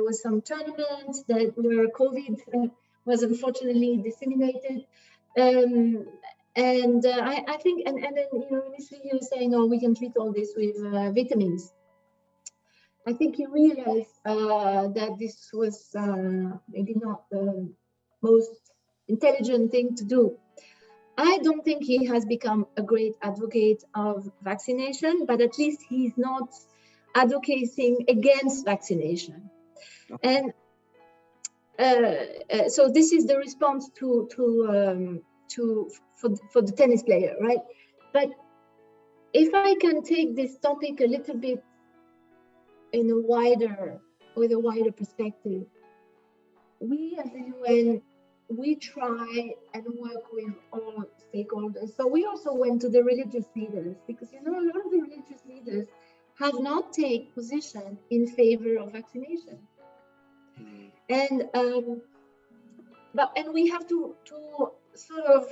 D: was some tournaments that where COVID was unfortunately disseminated. I think, and then, initially he was saying, oh, we can treat all this with vitamins. I think he realized that this was maybe not the most intelligent thing to do. I don't think he has become a great advocate of vaccination, but at least he's not advocating against vaccination. And so this is the response for the tennis player, right? But if I can take this topic a little bit with a wider perspective, we as the UN, we try and work with all stakeholders. So we also went to the religious leaders, because a lot of the religious leaders have not taken position in favor of vaccination. And we have to sort of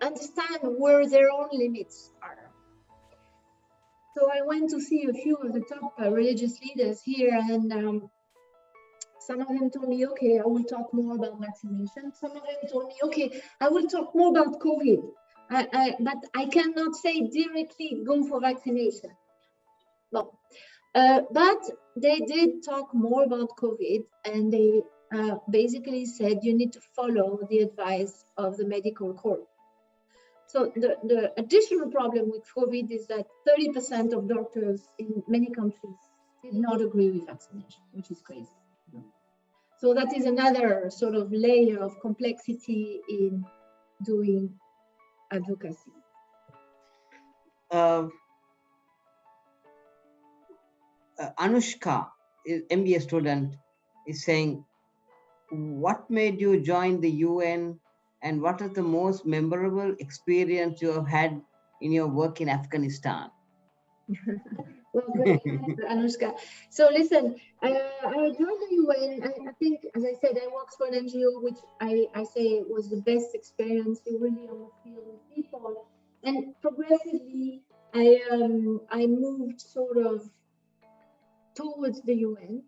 D: understand where their own limits are. So I went to see a few of the top religious leaders here, and some of them told me, okay, I will talk more about vaccination. Some of them told me, okay, I will talk more about COVID, but I cannot say directly go for vaccination. No. But they did talk more about COVID, and they basically said you need to follow the advice of the medical corps. So the additional problem with COVID is that 30% of doctors in many countries did not agree with vaccination, which is crazy. So that is another sort of layer of complexity in doing advocacy.
C: Anushka, MBA student, is saying, what made you join the UN, and what is the most memorable experience you have had in your work in Afghanistan?
D: Well, good, Anushka. So listen, I joined the UN. I think, as I said, I worked for an NGO, which I say was the best experience. You really on the field with people, and progressively, I moved sort of towards the UN.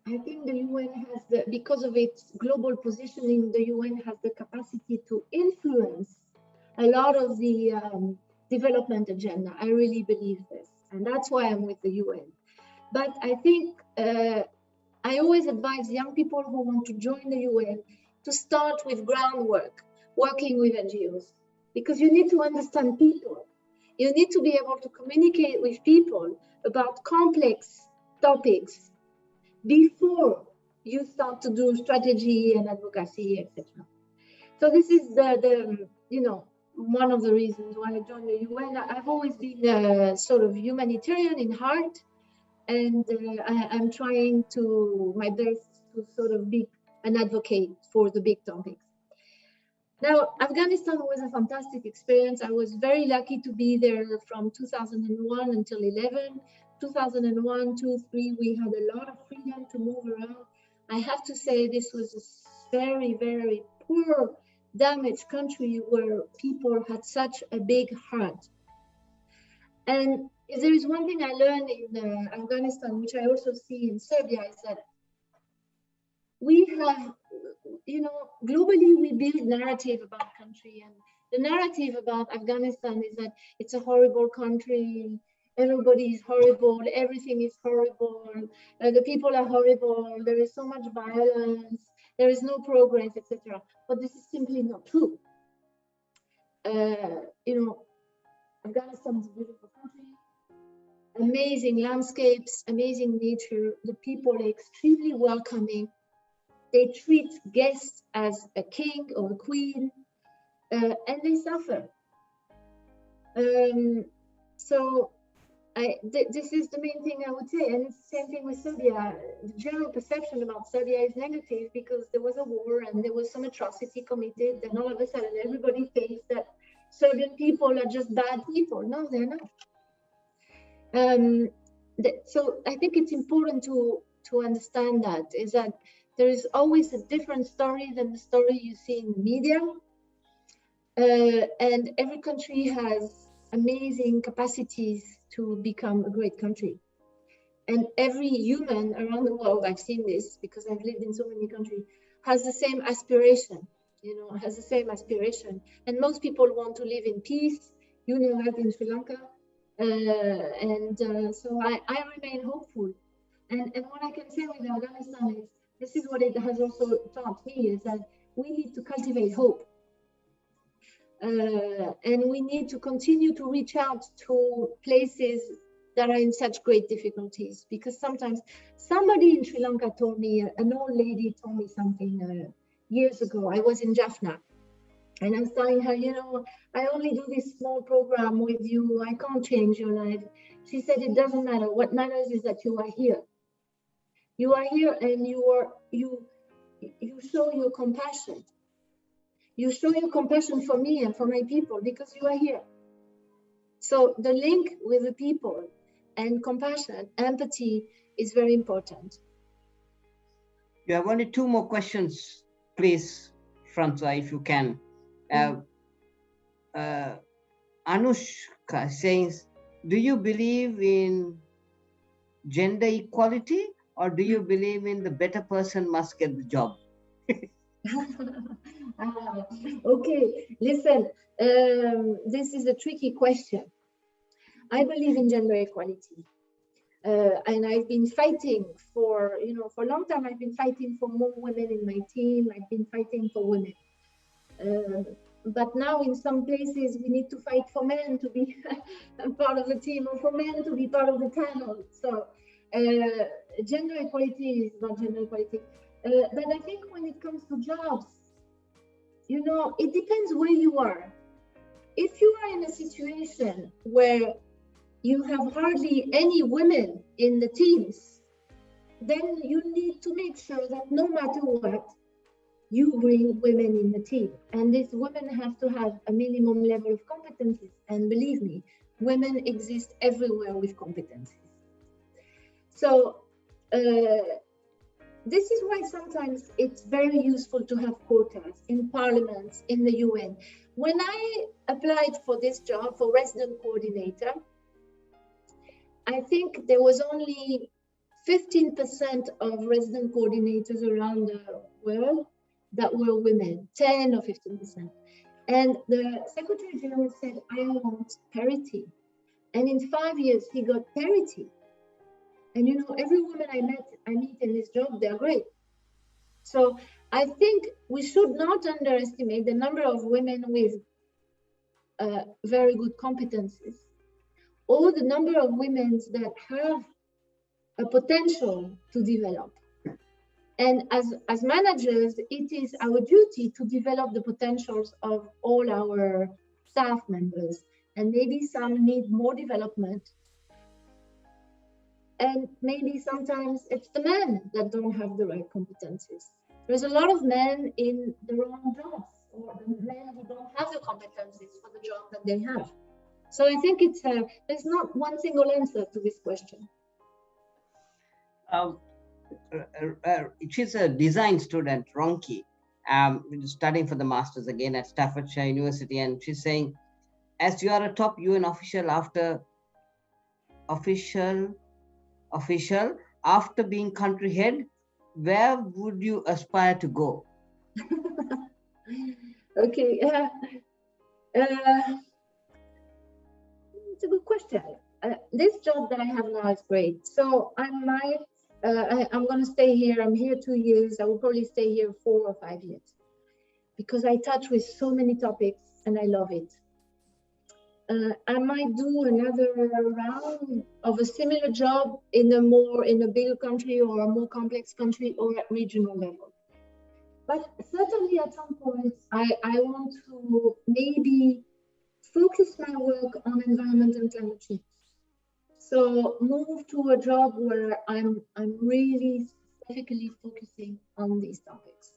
D: I think the UN has because of its global positioning, the UN has the capacity to influence a lot of the development agenda. I really believe this, and that's why I'm with the UN. But I think I always advise young people who want to join the UN to start with groundwork, working with NGOs, because you need to understand people. You need to be able to communicate with people about complex topics before you start to do strategy and advocacy, etc. So this is one of the reasons why I joined the UN. I've always been sort of humanitarian in heart, and I'm trying my best to sort of be an advocate for the big topics. Now, Afghanistan was a fantastic experience. I was very lucky to be there from 2001 until 11. 2001, 2, 3, we had a lot of freedom to move around. I have to say this was a very, very poor, damaged country where people had such a big heart. And if there is one thing I learned in Afghanistan, which I also see in Serbia, is that we have, globally we build narrative about country, and the narrative about Afghanistan is that it's a horrible country, everybody is horrible, everything is horrible, the people are horrible, there is so much violence, there is no progress, etc. But this is simply not true. Afghanistan is a beautiful country, amazing landscapes, amazing nature, the people are extremely welcoming. They treat guests as a king or a queen, and they suffer. This is the main thing I would say, and it's the same thing with Serbia. The general perception about Serbia is negative because there was a war and there was some atrocity committed, and all of a sudden everybody thinks that Serbian people are just bad people. No, they're not. So I think it's important to understand that there is always a different story than the story you see in the media. And every country has amazing capacities to become a great country. And every human around the world, I've seen this because I've lived in so many countries, has the same aspiration, And most people want to live in peace, that in Sri Lanka. So I remain hopeful. And what I can say with Afghanistan is, this is what it has also taught me, is that we need to cultivate hope. And we need to continue to reach out to places that are in such great difficulties, because sometimes somebody in Sri Lanka told me, an old lady told me something years ago. I was in Jaffna and I was telling her, you know, I only do this small program with you. I can't change your life. She said, it doesn't matter. What matters is that you are here. You are here and you show your compassion. You show your compassion for me and for my people because you are here. So the link with the people and compassion, empathy is very important.
C: You have only two more questions, please, Francois, if you can. Anushka says, do you believe in gender equality, or do you believe in the better person must get the job?
D: Okay, listen, this is a tricky question. I believe in gender equality. And I've been fighting for a long time. I've been fighting for more women in my team. I've been fighting for women. But now in some places, we need to fight for men to be part of the team, or for men to be part of the panel. So gender equality is not gender equality. But I think when it comes to jobs, it depends where you are. If you are in a situation where you have hardly any women in the teams, then you need to make sure that no matter what, you bring women in the team. And these women have to have a minimum level of competencies. And believe me, women exist everywhere with competencies. So this is why sometimes it's very useful to have quotas in parliaments, in the UN. When I applied for this job, for resident coordinator, I think there was only 15% of resident coordinators around the world that were women, 10 or 15%. And the Secretary General said, I want parity. And in 5 years, he got parity. And every woman I meet in this job, they're great. So I think we should not underestimate the number of women with very good competencies, or the number of women that have a potential to develop. And as managers, it is our duty to develop the potentials of all our staff members. And maybe some need more development. And maybe sometimes it's the men that don't have the right competencies. There's a lot of men in the wrong jobs, or the men who don't have the competencies for the job that they have. So I think there's not one single answer to this question.
C: She's a design student, Ronki, studying for the masters again at Staffordshire University, and she's saying, as you are a top UN official after being country head, where would you aspire to go?
D: Okay, it's a good question. This job that I have now is great. So I'm going to stay here. I'm here 2 years. I will probably stay here 4 or 5 years because I touch with so many topics and I love it. I might do another round of a similar job in a bigger country or a more complex country or at regional level. But certainly at some point, I want to maybe focus my work on environment and climate change. So move to a job where I'm really specifically focusing on these topics.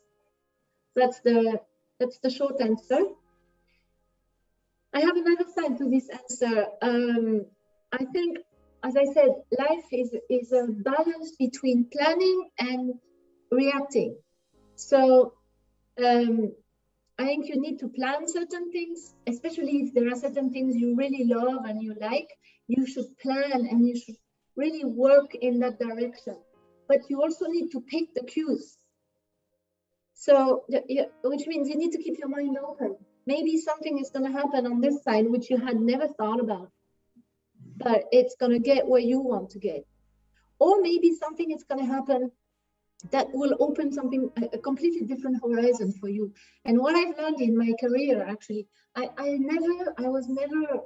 D: That's the short answer. I have another side to this answer. I think, as I said, life is a balance between planning and reacting. So I think you need to plan certain things, especially if there are certain things you really love and you like. You should plan and you should really work in that direction. But you also need to pick the cues. So, which means you need to keep your mind open. Maybe something is going to happen on this side, which you had never thought about, but it's going to get where you want to get. Or maybe something is going to happen that will open something, a completely different horizon for you. And what I've learned in my career, actually, I was never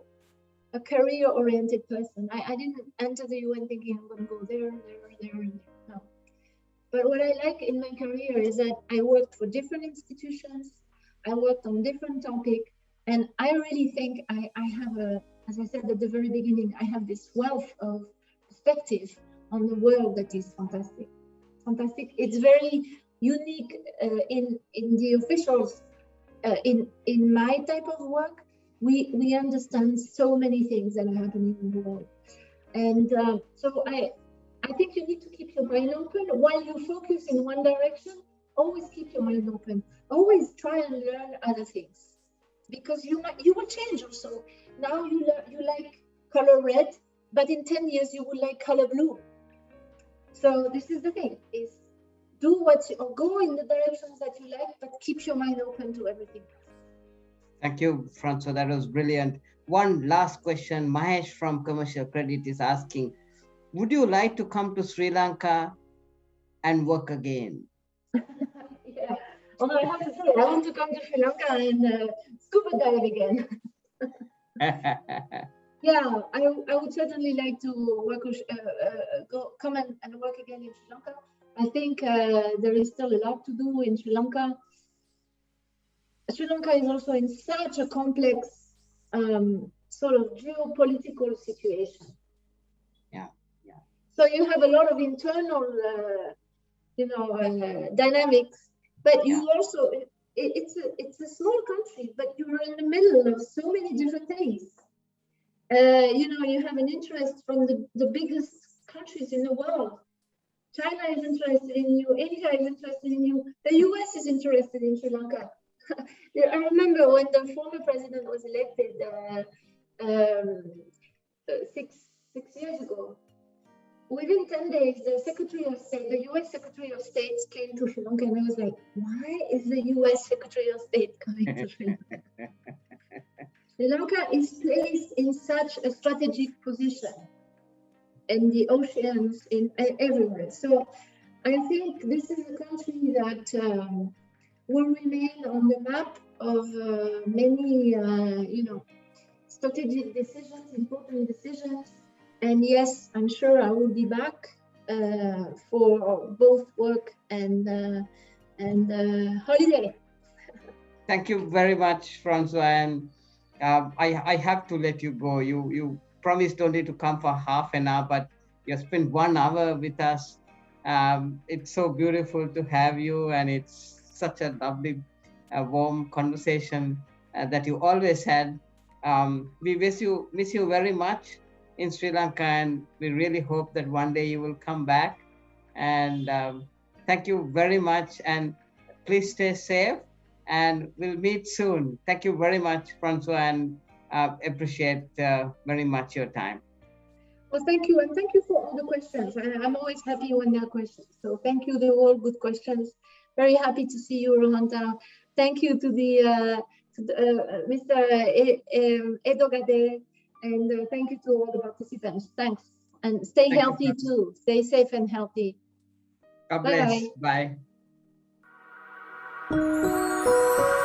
D: a career-oriented person. I didn't enter the UN thinking I'm going to go there, and there. No. But what I like in my career is that I worked for different institutions, I worked on different topics, and I really think I have as I said at the very beginning, I have this wealth of perspective on the world that is fantastic. Fantastic. It's very unique in the officials. In my type of work, we understand so many things that are happening in the world, and so I think you need to keep your mind open while you focus in one direction. Always keep your mind open. Always try and learn other things, because you will change also. Now you like color red, but in 10 years you will like color blue. So this is the thing: is do or go in the directions that you like, but keep your mind open to everything else.
C: Thank you, Francois. That was brilliant. One last question. Mahesh from Commercial Credit is asking, would you like to come to Sri Lanka and work again?
D: Yeah. Although I have to say, I want to come to Sri Lanka and scuba dive again. Yeah, I would certainly like to work, come and work again in Sri Lanka. I think there is still a lot to do in Sri Lanka. Sri Lanka is also in such a complex sort of geopolitical situation.
C: Yeah.
D: So you have a lot of internal, dynamics, but you also, it's a small country, but you're in the middle of so many different things. You have an interest from the biggest countries in the world. China is interested in you, India is interested in you, the US is interested in Sri Lanka. I remember when the former president was elected 6 years ago. Within 10 days, the Secretary of State, the US Secretary of State came to Sri Lanka, and I was like, why is the US Secretary of State coming to Sri Lanka? Sri Lanka is placed in such a strategic position in the oceans, everywhere. So I think this is a country that will remain on the map of many, strategic decisions, important decisions. And yes, I'm sure I will be back for both work and holiday.
C: Thank you very much, Francois. And I have to let you go. You promised only to come for half an hour, but you spent 1 hour with us. It's so beautiful to have you, and it's such a lovely, warm conversation that you always had. We miss you very much in Sri Lanka, and we really hope that one day you will come back. And thank you very much, and please stay safe, and we'll meet soon. Thank you very much, Francois, and appreciate very much your time.
D: Well, thank you, and thank you for all the questions. I'm always happy when there are questions. So thank you, they're all good questions. Very happy to see you, Rolanda. Thank you to the Mr. Edogade, and thank you to all the participants. Thanks, and stay healthy too. Stay safe and healthy.
C: God bless. Bye.
D: Bye.